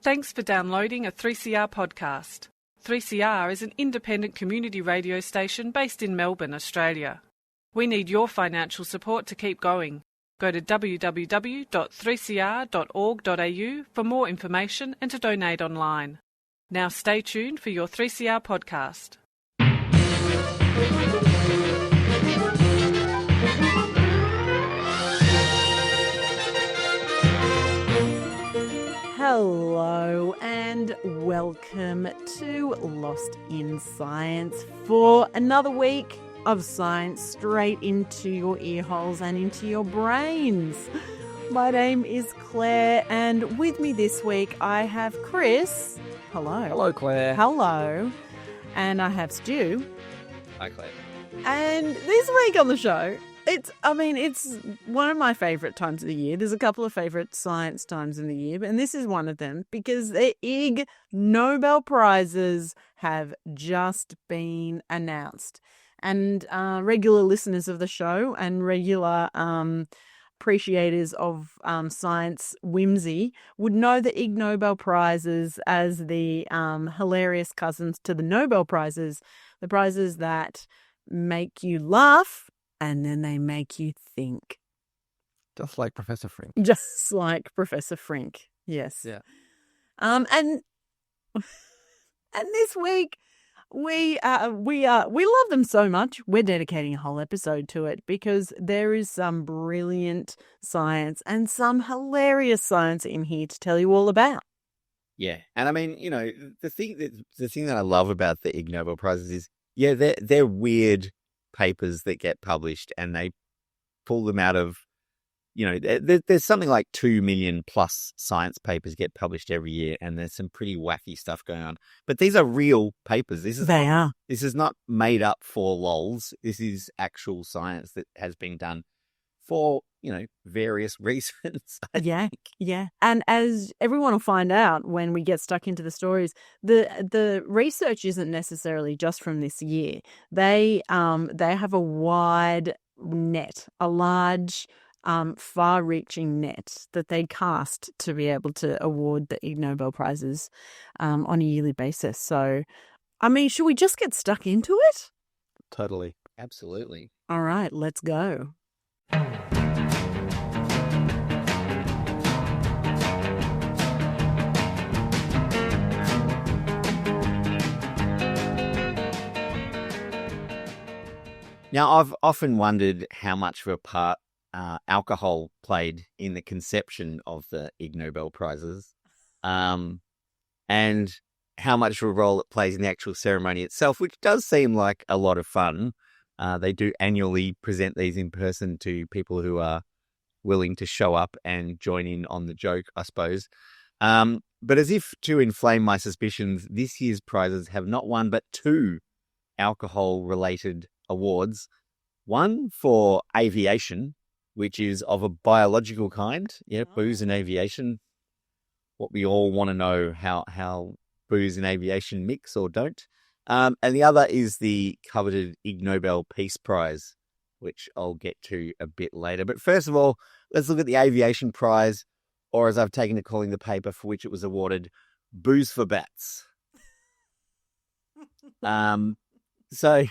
Thanks for downloading a 3CR podcast. 3CR is an independent community radio station based in Melbourne, Australia. We need your financial support to keep going. Go to www.3cr.org.au for more information and to donate online. Now stay tuned for your 3CR podcast. Hello and welcome to Lost in Science for another week of science straight into your ear holes and into your brains. My name is Claire, and with me this week I have Chris. Hello. Hello, Claire. Hello. And I have Stu. Hi, Claire. And this week on the show, it's one of my favourite times of the year. There's a couple of favourite science times in the year, and this is one of them because the Ig Nobel Prizes have just been announced. And regular listeners of the show and regular appreciators of science whimsy would know the Ig Nobel Prizes as the hilarious cousins to the Nobel Prizes, the prizes that make you laugh and then they make you think. Just like Professor Frink. Just like Professor Frink, yes. Yeah. And this week we love them so much. We're dedicating a whole episode to it because there is some brilliant science and some hilarious science in here to tell you all about. Yeah, and I mean, you know, the thing that I love about the Ig Nobel Prizes is, yeah, they're weird papers that get published, and they pull them out of, you know, there's something like 2 million plus science papers get published every year, and there's some pretty wacky stuff going on. But these are real papers. This is not made up for lols. This is actual science that has been done for, you know, various reasons. Yeah. And as everyone will find out when we get stuck into the stories, the research isn't necessarily just from this year. They have a wide net, a large, far-reaching net that they cast to be able to award the Ig Nobel Prizes on a yearly basis. So, I mean, should we just get stuck into it? Totally. Absolutely. All right, let's go. Now, I've often wondered how much of a part alcohol played in the conception of the Ig Nobel Prizes, and how much of a role it plays in the actual ceremony itself, which does seem like a lot of fun. They do annually present these in person to people who are willing to show up and join in on the joke, I suppose. But as if to inflame my suspicions, this year's prizes have not one but two alcohol-related awards. One for aviation, which is of a biological kind. Yeah, booze and aviation. What we all want to know, how booze and aviation mix or don't. And the other is the coveted Ig Nobel Peace Prize, which I'll get to a bit later. But first of all, let's look at the aviation prize, or as I've taken to calling the paper for which it was awarded, Booze for Bats. So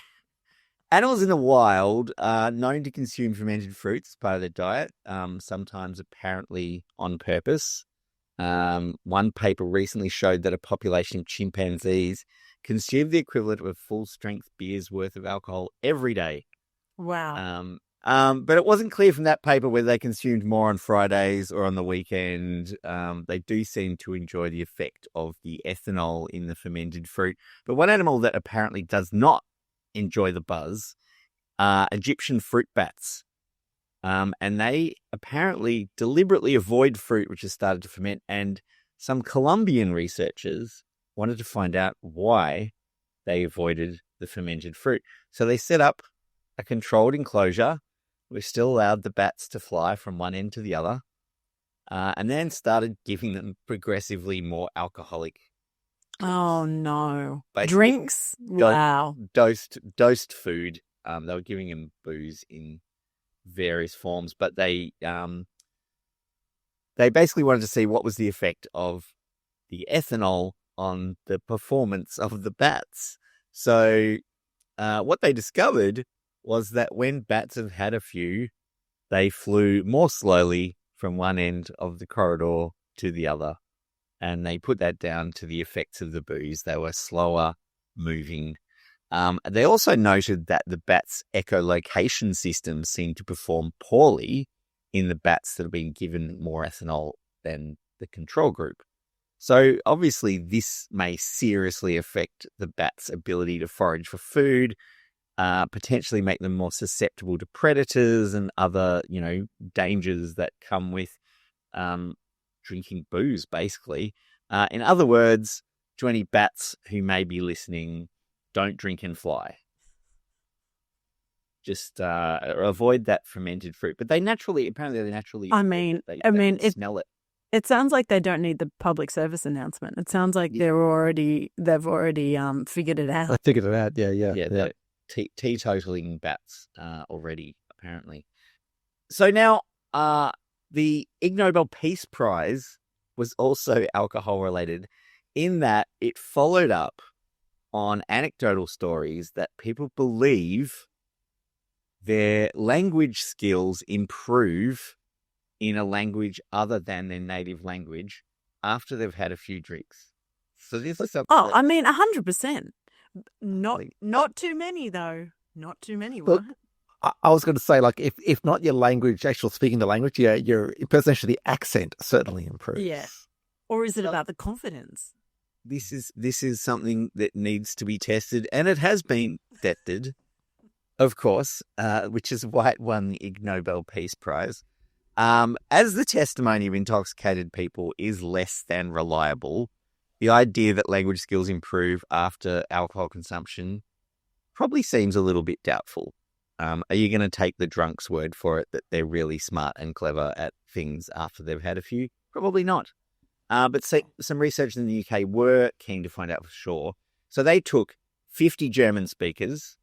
animals in the wild are known to consume fermented fruits as part of their diet, sometimes apparently on purpose. One paper recently showed that a population of chimpanzees consumed the equivalent of a full-strength beer's worth of alcohol every day. Wow. But it wasn't clear from that paper whether they consumed more on Fridays or on the weekend. They do seem to enjoy the effect of the ethanol in the fermented fruit. But one animal that apparently does not enjoy the buzz are Egyptian fruit bats. And they apparently deliberately avoid fruit which has started to ferment. And some Colombian researchers wanted to find out why they avoided the fermented fruit. So they set up a controlled enclosure. We still allowed the bats to fly from one end to the other, and then started giving them progressively more alcoholic Oh, no. Basically, Drinks? Wow. dosed food. They were giving him booze in various forms, but they basically wanted to see what was the effect of the ethanol on the performance of the bats. So what they discovered was that when bats have had a few, they flew more slowly from one end of the corridor to the other. And they put that down to the effects of the booze. They were slower moving. They also noted that the bats' echolocation systems seemed to perform poorly in the bats that have been given more ethanol than the control group. So obviously this may seriously affect the bats' ability to forage for food, potentially make them more susceptible to predators and other, dangers that come with drinking booze, basically. In other words, to any bats who may be listening, don't drink and fly. Just avoid that fermented fruit. But they naturally. I mean, they smell it. It sounds like they don't need the public service announcement. It sounds like they've already figured it out. I figured it out. Yeah. Teetotaling bats already, apparently. So now the Ig Nobel Peace Prize was also alcohol related in that it followed up on anecdotal stories that people believe their language skills improve in a language other than their native language after they've had a few drinks. So this is something. 100%. Not too many though. Not too many. Look, I was going to say, like, if not your language, actual speaking the language, your impersonation of the accent certainly improves. Yeah. Or is it about the confidence? This is something that needs to be tested, and it has been tested, of course, which is why it won the Ig Nobel Peace Prize. As the testimony of intoxicated people is less than reliable, the idea that language skills improve after alcohol consumption probably seems a little bit doubtful. Are you going to take the drunk's word for it that they're really smart and clever at things after they've had a few? Probably not. But some researchers in the UK were keen to find out for sure. So they took 50 German speakers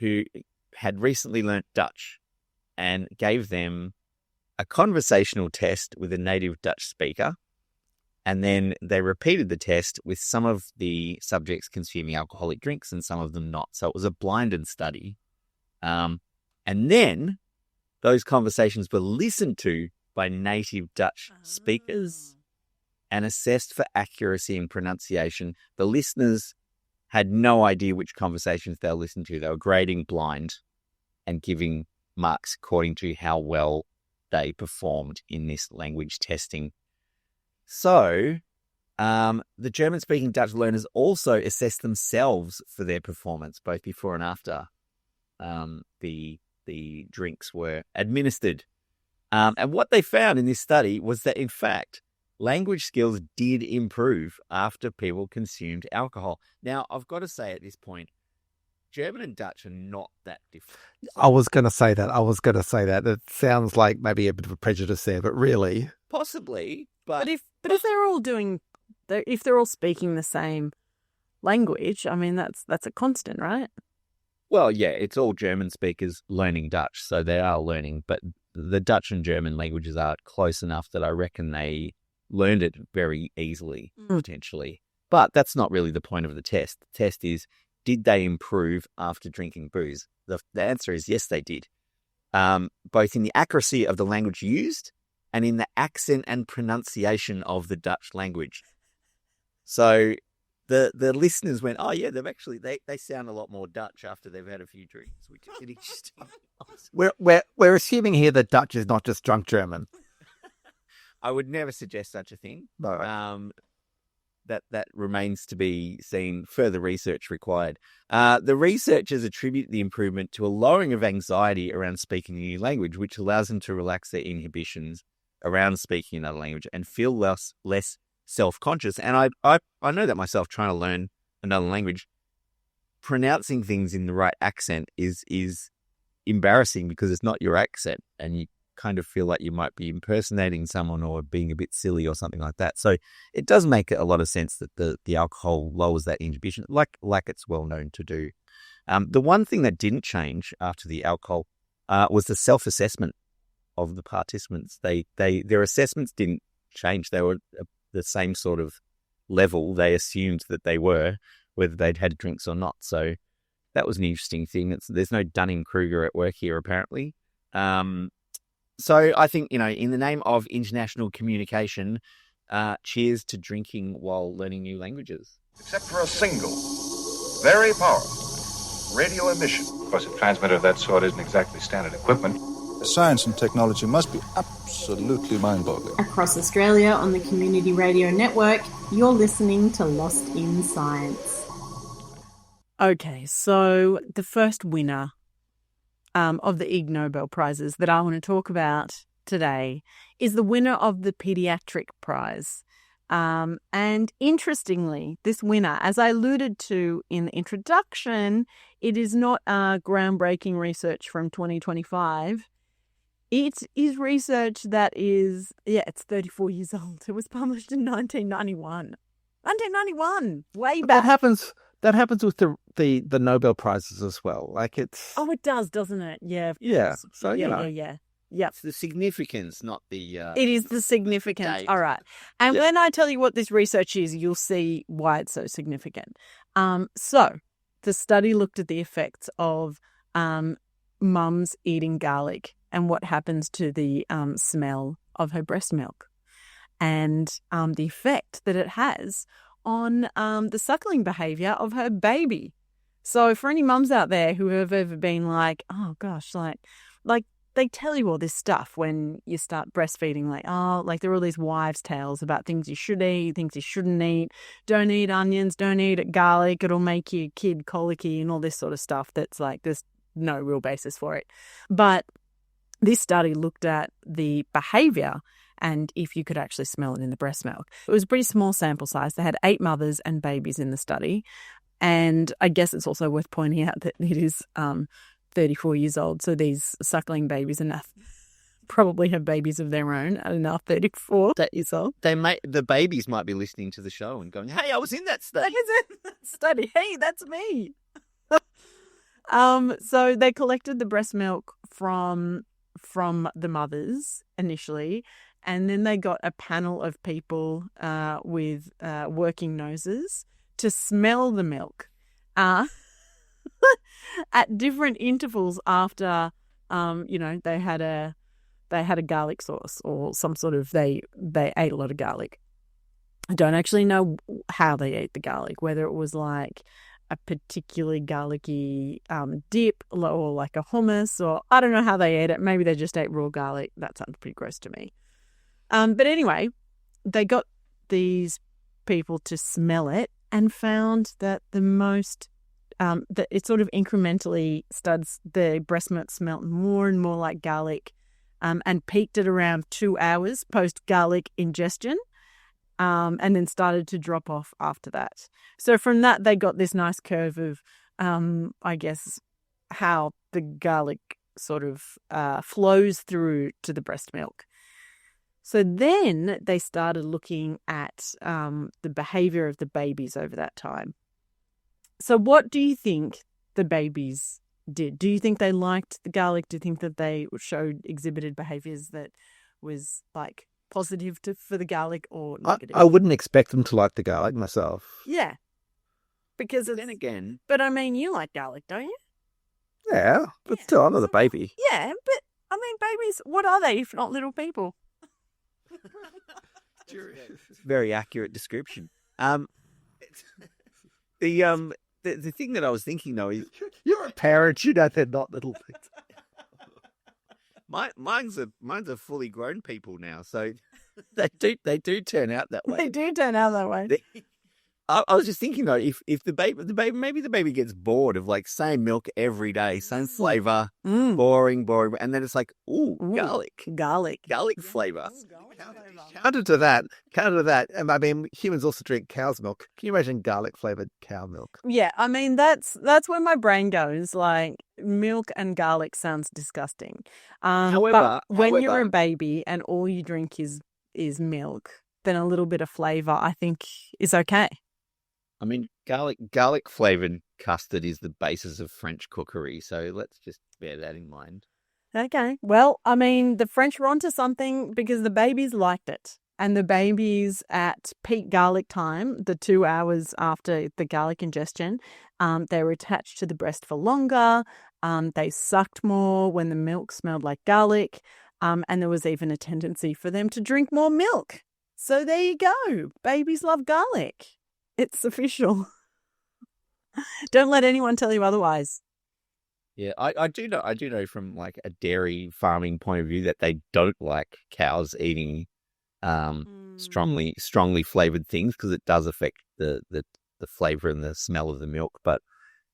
who had recently learnt Dutch and gave them a conversational test with a native Dutch speaker. And then they repeated the test with some of the subjects consuming alcoholic drinks and some of them not. So it was a blinded study. And then those conversations were listened to by native Dutch speakers and assessed for accuracy and pronunciation. The listeners had no idea which conversations they were listening to. They were grading blind and giving marks according to how well they performed in this language testing. So the German-speaking Dutch learners also assessed themselves for their performance, both before and after the drinks were administered. And what they found in this study was that, in fact, language skills did improve after people consumed alcohol. Now, I've got to say at this point, German and Dutch are not that different. I was going to say that. It sounds like maybe a bit of a prejudice there, but really, possibly. But if they're all speaking the same language, I mean that's a constant, right? Well, yeah, it's all German speakers learning Dutch, so they are learning. But the Dutch and German languages are close enough that I reckon they learned it very easily, potentially. But that's not really the point of the test. The test is, did they improve after drinking booze? The answer is yes, they did. Both in the accuracy of the language used and in the accent and pronunciation of the Dutch language. So the listeners went, oh yeah, they sound a lot more Dutch after they've had a few drinks, which is interesting. We're assuming here that Dutch is not just drunk German. I would never suggest such a thing. No. That remains to be seen. Further research required. The researchers attribute the improvement to a lowering of anxiety around speaking a new language, which allows them to relax their inhibitions around speaking another language and feel less self-conscious. And I know that myself, trying to learn another language, pronouncing things in the right accent is embarrassing because it's not your accent and you kind of feel like you might be impersonating someone or being a bit silly or something like that. So it does make a lot of sense that the alcohol lowers that inhibition, like it's well known to do. The one thing that didn't change after the alcohol was the self-assessment of the participants. Their assessments didn't change. They were the same sort of level they assumed that they were, whether they'd had drinks or not. So that was an interesting thing. There's no Dunning-Kruger at work here, apparently. So I think, in the name of international communication, cheers to drinking while learning new languages. Except for a single, very powerful radio emission. Of course, a transmitter of that sort isn't exactly standard equipment. Science and technology must be absolutely mind-boggling. Across Australia on the Community Radio Network, you're listening to Lost in Science. Okay, so the first winner of the Ig Nobel Prizes that I want to talk about today is the winner of the Pediatric Prize. And interestingly, this winner, as I alluded to in the introduction, it is not groundbreaking research from 2025. It is research that is, it's 34 years old. It was published in 1991. 1991, way back. That happens with the Nobel Prizes as well. Like it's... Oh, it does, doesn't it? Yeah. Yeah. So, Yeah. It's the significance, not the... It is the significance. date. All right. And when I tell you what this research is, you'll see why it's so significant. So the study looked at the effects of mums eating garlic and what happens to the smell of her breast milk and the effect that it has on the suckling behaviour of her baby. So for any mums out there who have ever been like, oh gosh, like they tell you all this stuff when you start breastfeeding, like there are all these wives' tales about things you should eat, things you shouldn't eat. Don't eat onions, don't eat garlic, it'll make your kid colicky and all this sort of stuff that's like there's no real basis for it. But this study looked at the behaviour and if you could actually smell it in the breast milk. It was a pretty small sample size. They had 8 mothers and babies in the study. And I guess it's also worth pointing out that it is 34 years old. So these suckling babies probably have babies of their own and are now 34 years old. The babies might be listening to the show and going, hey, I was in that study. Hey, that's me. So they collected the breast milk from the mothers initially, and then they got a panel of people with working noses to smell the milk at different intervals after they had a garlic sauce or some sort of they ate a lot of garlic. I don't actually know how they ate the garlic, whether it was like a particularly garlicky dip or like a hummus, or I don't know how they ate it. Maybe they just ate raw garlic. That sounds pretty gross to me. But anyway, they got these people to smell it and found that that it sort of incrementally starts, the breast milk smelt more and more like garlic and peaked at around 2 hours post-garlic ingestion. And then started to drop off after that. So from that, they got this nice curve of, I guess, how the garlic sort of flows through to the breast milk. So then they started looking at the behaviour of the babies over that time. So what do you think the babies did? Do you think they liked the garlic? Do you think that they exhibited behaviours that was like positive for the garlic or negative? I wouldn't expect them to like the garlic myself. Yeah. Because then again... But I mean, you like garlic, don't you? Yeah, but still, I'm not a baby. Yeah, but I mean, babies, what are they if not little people? Very accurate description. The thing that I was thinking though is You're a parent, you know they're not little things. Mine's are fully grown people now, so they do turn out that way. They do turn out that way. I was just thinking though, if the baby gets bored of like same milk every day, same flavour, boring, and then it's like, garlic flavour. Counter to that, and I mean, humans also drink cow's milk. Can you imagine garlic flavoured cow milk? Yeah, I mean, that's where my brain goes. Like, milk and garlic sounds disgusting. But when you're a baby and all you drink is milk, then a little bit of flavour, I think, is okay. I mean, garlic flavoured custard is the basis of French cookery, so let's just bear that in mind. Okay. Well, I mean, the French were onto something because the babies liked it. And the babies at peak garlic time, the 2 hours after the garlic ingestion, they were attached to the breast for longer. They sucked more when the milk smelled like garlic. And there was even a tendency for them to drink more milk. So there you go. Babies love garlic. It's official. Don't let anyone tell you otherwise. Yeah, I do know from like a dairy farming point of view that they don't like cows eating strongly flavored things because it does affect the flavor and the smell of the milk. But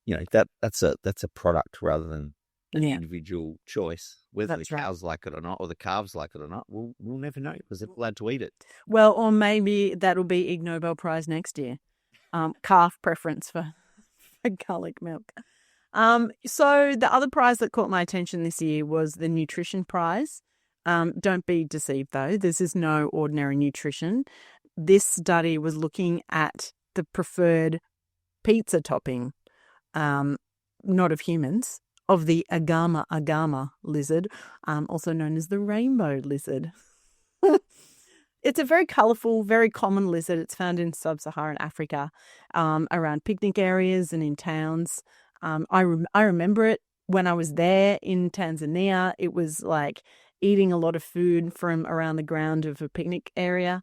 you know that's a product rather than an individual choice. Whether the cows like it or not, or the calves like it or not, we'll never know because they're allowed to eat it. Well, or maybe that'll be Ig Nobel Prize next year. Calf preference for garlic milk. So the other prize that caught my attention this year was the nutrition prize. Don't be deceived though. This is no ordinary nutrition. This study was looking at the preferred pizza topping, not of humans, of the agama lizard, also known as the rainbow lizard. It's a very colourful, very common lizard. It's found in sub-Saharan Africa, around picnic areas and in towns. I remember it when I was there in Tanzania. It was like eating a lot of food from around the ground of a picnic area.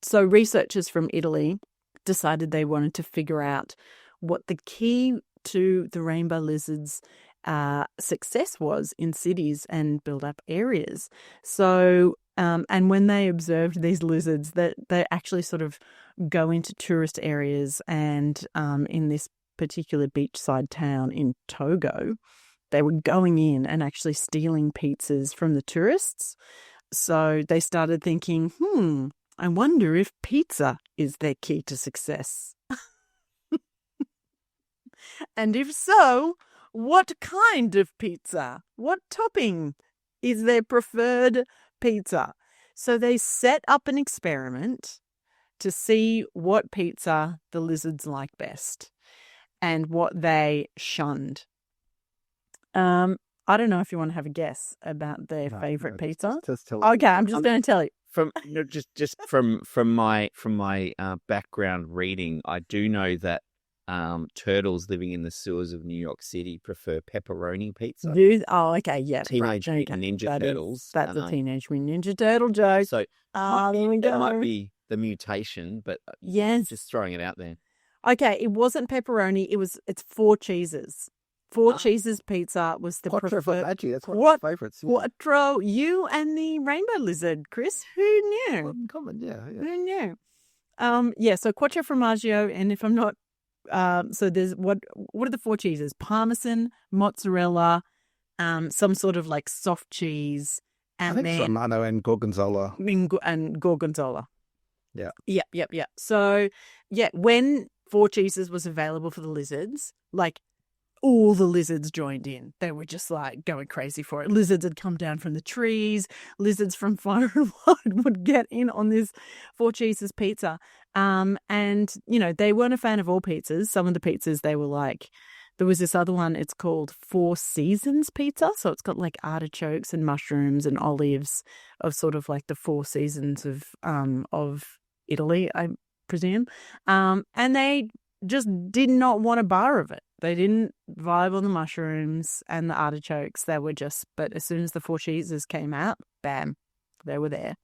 So researchers from Italy decided they wanted to figure out what the key to the rainbow lizard's success was in cities and built-up areas. So, and when they observed these lizards, that they actually sort of go into tourist areas, and in this particular beachside town in Togo, they were going in and actually stealing pizzas from the tourists. So they started thinking, I wonder if pizza is their key to success. And if so, what kind of pizza? What topping is their preferred pizza? So they set up an experiment to see what pizza the lizards like best and what they shunned. I don't know if you want to have a guess about their favorite pizza. Just tell Okay, I'm just going to tell you. From my background reading, I do know that turtles living in the sewers of New York City prefer pepperoni pizza. Okay, yeah. Teenage Mutant Ninja Turtles. That's a Teenage Mutant Ninja Turtle joke. So there we go. that might be the mutation, but yes, just throwing it out there. Okay, it wasn't pepperoni. It's 4 cheeses. 4 cheeses pizza was the Quattro preferred. formaggio, that's one of my favourites. Quattro, you and the rainbow lizard, Chris. Who knew? Common, yeah. Who knew? So quattro formaggio, and if I'm not, so there's what are the 4 cheeses? Parmesan, mozzarella, some sort of like soft cheese, and I think Romano and Gorgonzola. And Gorgonzola. Yeah. Yep. So, when 4 cheeses was available for the lizards, like all the lizards joined in. They were just like going crazy for it. Lizards had come down from the trees. Lizards from far and wide would get in on this 4 cheeses pizza. And, you know, they weren't a fan of all pizzas. Some of the pizzas they were like, there was this other one, it's called 4 Seasons pizza. So it's got like artichokes and mushrooms and olives of sort of like the 4 seasons of Italy, I presume. And they just did not want a bar of it. They didn't vibe on the mushrooms and the artichokes. They were just, but as soon as the 4 cheeses came out, bam, they were there.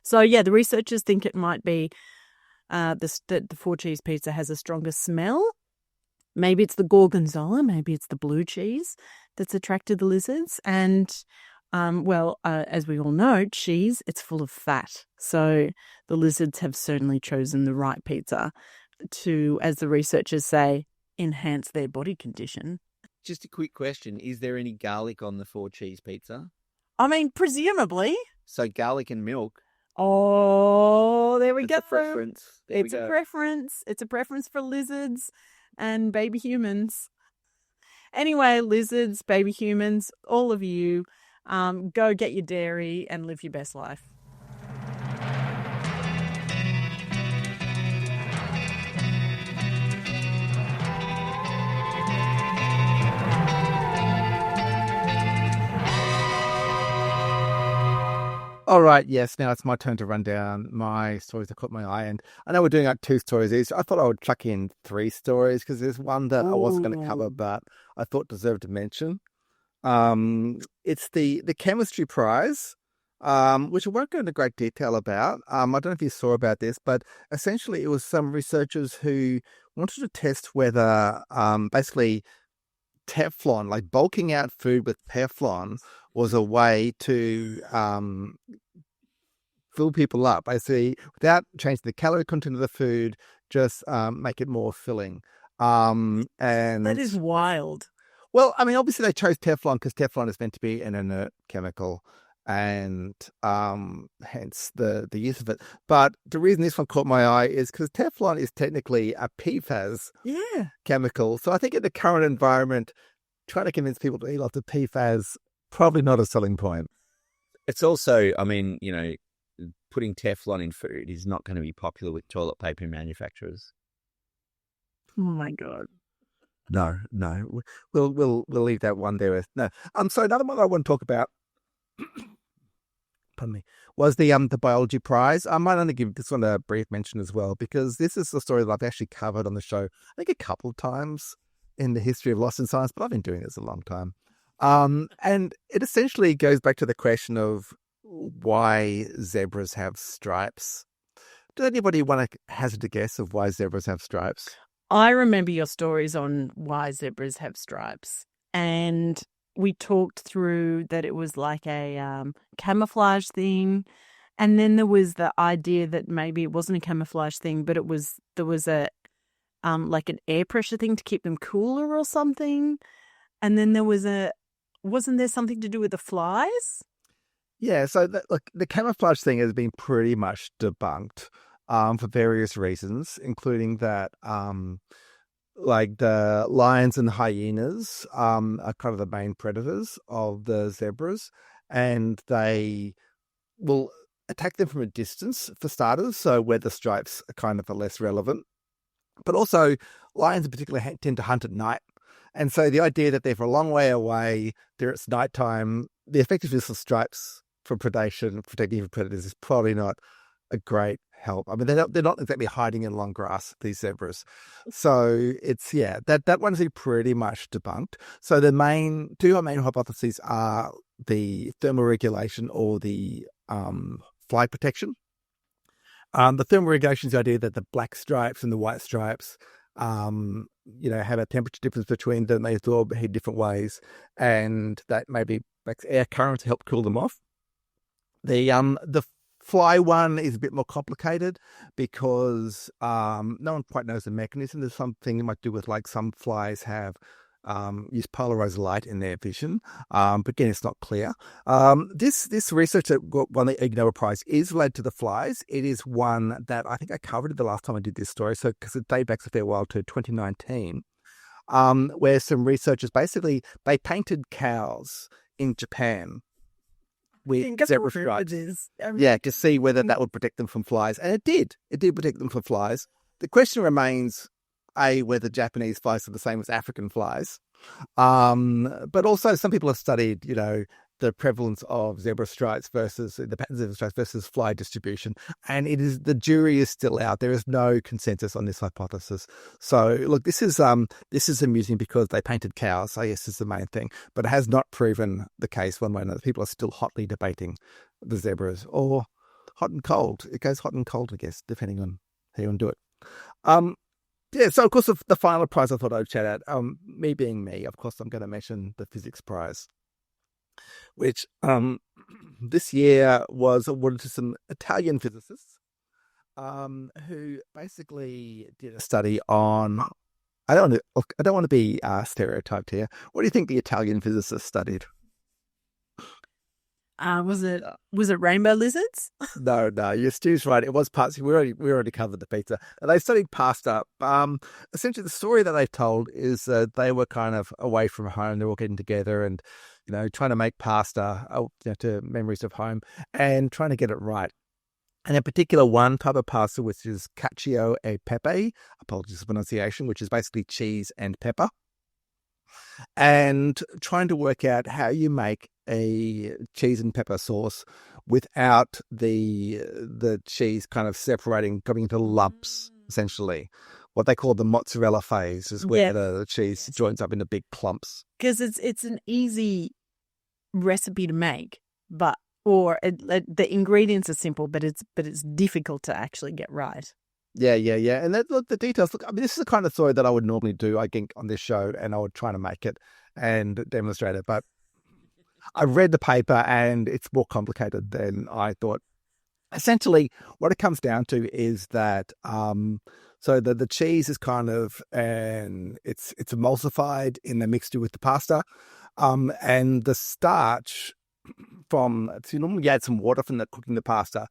So yeah, the researchers think it might be the 4 cheese pizza has a stronger smell. Maybe it's the gorgonzola, maybe it's the blue cheese that's attracted the lizards. And as we all know, cheese, it's full of fat. So the lizards have certainly chosen the right pizza to, as the researchers say, enhance their body condition. Just a quick question. Is there any garlic on the 4 cheese pizza? I mean, presumably. So garlic and milk. Oh, there we go. A preference. It's a preference. It's a preference for lizards and baby humans. Anyway, lizards, baby humans, all of you, go get your dairy and live your best life. All right, yes. Now it's my turn to run down my stories that caught my eye, and I know we're doing like 2 stories each. I thought I would chuck in 3 stories because there's one that I wasn't going to cover, but I thought deserved to mention. It's the chemistry prize, which I won't go into great detail about. I don't know if you saw about this, but essentially it was some researchers who wanted to test whether basically Teflon, like bulking out food with Teflon, was a way to fill people up, basically, without changing the calorie content of the food, just make it more filling. And That is wild. well, I mean, obviously they chose Teflon because Teflon is meant to be an inert chemical, and hence the use of it. But the reason this one caught my eye is because Teflon is technically a PFAS chemical. So I think in the current environment, trying to convince people to eat lots of PFAS, probably not a selling point. It's also, I mean, putting Teflon in food is not going to be popular with toilet paper manufacturers. Oh my God. No. We'll leave that one there. No. So another one I want to talk about, pardon me, was the biology prize. I might only give this one a brief mention as well, because this is a story that I've actually covered on the show, I think a couple of times in the history of Lost in Science, but I've been doing this a long time. And it essentially goes back to the question of why zebras have stripes. Does anybody want to hazard a guess of why zebras have stripes? I remember your stories on why zebras have stripes, and we talked through that it was like a camouflage thing, and then there was the idea that maybe it wasn't a camouflage thing, but there was a like an air pressure thing to keep them cooler or something, and then wasn't there something to do with the flies? Yeah, so the camouflage thing has been pretty much debunked for various reasons, including that like the lions and hyenas are kind of the main predators of the zebras, and they will attack them from a distance for starters, so where the stripes are kind of less relevant. But also, lions in particular tend to hunt at night. And so the idea that they're a long way away, it's nighttime, the effectiveness of stripes for predation, protecting from predators, is probably not a great help. I mean, they're not exactly hiding in long grass, these zebras. So it's, that one's pretty much debunked. So the two main hypotheses are the thermoregulation or the fly protection. The thermoregulation is the idea that the black stripes and the white stripes have a temperature difference between them. They absorb heat different ways, and that maybe makes air currents to help cool them off. The fly one is a bit more complicated because no one quite knows the mechanism. There's something you might do with, like, some flies have use polarized light in their vision, but again, it's not clear. This research that won the Ig Nobel Prize is related to the flies. It is one that I think I covered the last time I did this story, so because it dates back a fair while to 2019, where some researchers basically they painted cows in Japan with zebra stripes. To see whether that would protect them from flies, and it did. It did protect them from flies. The question remains, whether Japanese flies are the same as African flies. But also some people have studied, the prevalence of zebra stripes versus the patterns of zebra stripes versus fly distribution. And the jury is still out. There is no consensus on this hypothesis. So look, this is amusing because they painted cows, I guess, is the main thing, but it has not proven the case one way or another. People are still hotly debating the zebras, or hot and cold. It goes hot and cold, I guess, depending on how you want to do it. So of course the final prize I thought I'd chat at, me being me, of course I'm going to mention the physics prize, which this year was awarded to some Italian physicists who basically did a study on, I don't want to be stereotyped here. What do you think the Italian physicists studied? Was it rainbow lizards? No, your Stu's right. It was pasta. We already covered the pizza. And they studied pasta. Essentially, the story that they've told is that they were kind of away from home. They were all getting together and trying to make pasta to memories of home and trying to get it right. And in particular, one type of pasta, which is cacio e pepe, apologies for pronunciation, which is basically cheese and pepper, and trying to work out how you make a cheese and pepper sauce without the cheese kind of separating, coming into lumps, essentially. What they call the mozzarella phase is where the cheese joins up into big clumps. Because it's an easy recipe to make, the ingredients are simple, but it's difficult to actually get right. Yeah. And look, the details. Look, I mean, this is the kind of story that I would normally do, I think, on this show, and I would try to make it and demonstrate it. But I read the paper, and it's more complicated than I thought. Essentially, what it comes down to is that so the cheese is kind of it's emulsified in the mixture with the pasta, and the starch so you normally add some water from cooking the pasta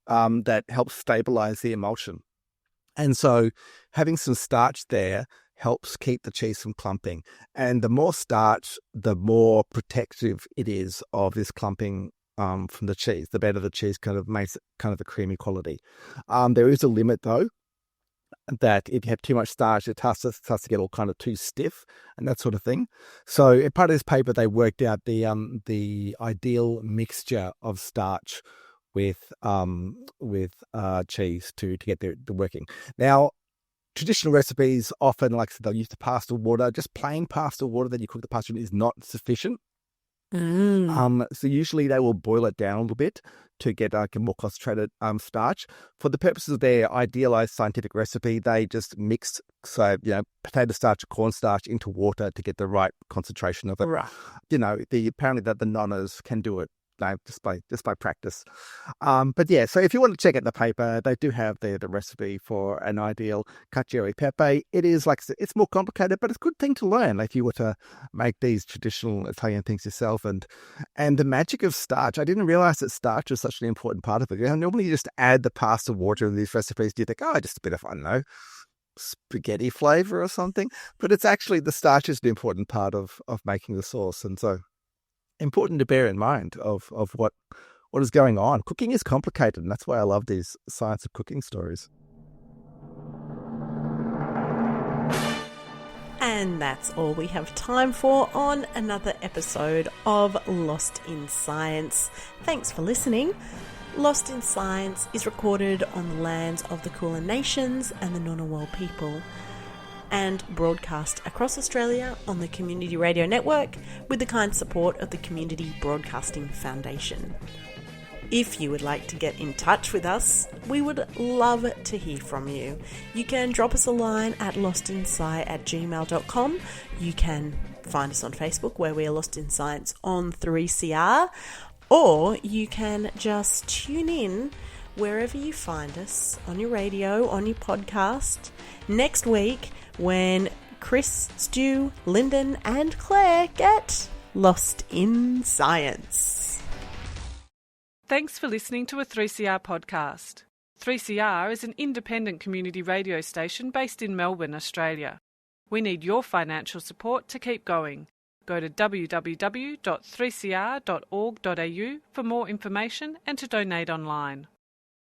that helps stabilize the emulsion. And so having some starch there helps keep the cheese from clumping. And the more starch, the more protective it is of this clumping from the cheese. The better the cheese kind of makes it kind of a creamy quality. There is a limit, though, that if you have too much starch, it starts to get all kind of too stiff and that sort of thing. So in part of this paper, they worked out the ideal mixture of starch with cheese to get the working. Now, traditional recipes often, like I said, they'll use the pasta water. Just plain pasta water that you cook the pasta in is not sufficient. So usually they will boil it down a little bit to get a more concentrated starch. For the purposes of their idealized scientific recipe, they just mix potato starch or cornstarch into water to get the right concentration of it. Right. Apparently that the nonnas can do it. Just by practice. But yeah, so if you want to check out the paper, they do have the recipe for an ideal cacio e pepe. It is, like I said, it's more complicated, but it's a good thing to learn if you were to make these traditional Italian things yourself. And the magic of starch, I didn't realize that starch was such an important part of it. Normally you just add the pasta water in these recipes. You think, just a bit of, I don't know, spaghetti flavor or something. But it's actually, the starch is the important part of making the sauce. And so important to bear in mind of what is going on. Cooking is complicated, and that's why I love these science of cooking stories. And that's all we have time for on another episode of Lost in Science. Thanks for listening. Lost in Science is recorded on the lands of the Kulin Nations and the Ngunnawal people, and broadcast across Australia on the Community Radio Network with the kind support of the Community Broadcasting Foundation. If you would like to get in touch with us, we would love to hear from you. You can drop us a line at lostinsci@gmail.com. You can find us on Facebook, where we are Lost in Science on 3CR, or you can just tune in wherever you find us, on your radio, on your podcast, next week, when Chris, Stu, Lyndon and Claire get lost in science. Thanks for listening to a 3CR podcast. 3CR is an independent community radio station based in Melbourne, Australia. We need your financial support to keep going. Go to www.3cr.org.au for more information and to donate online.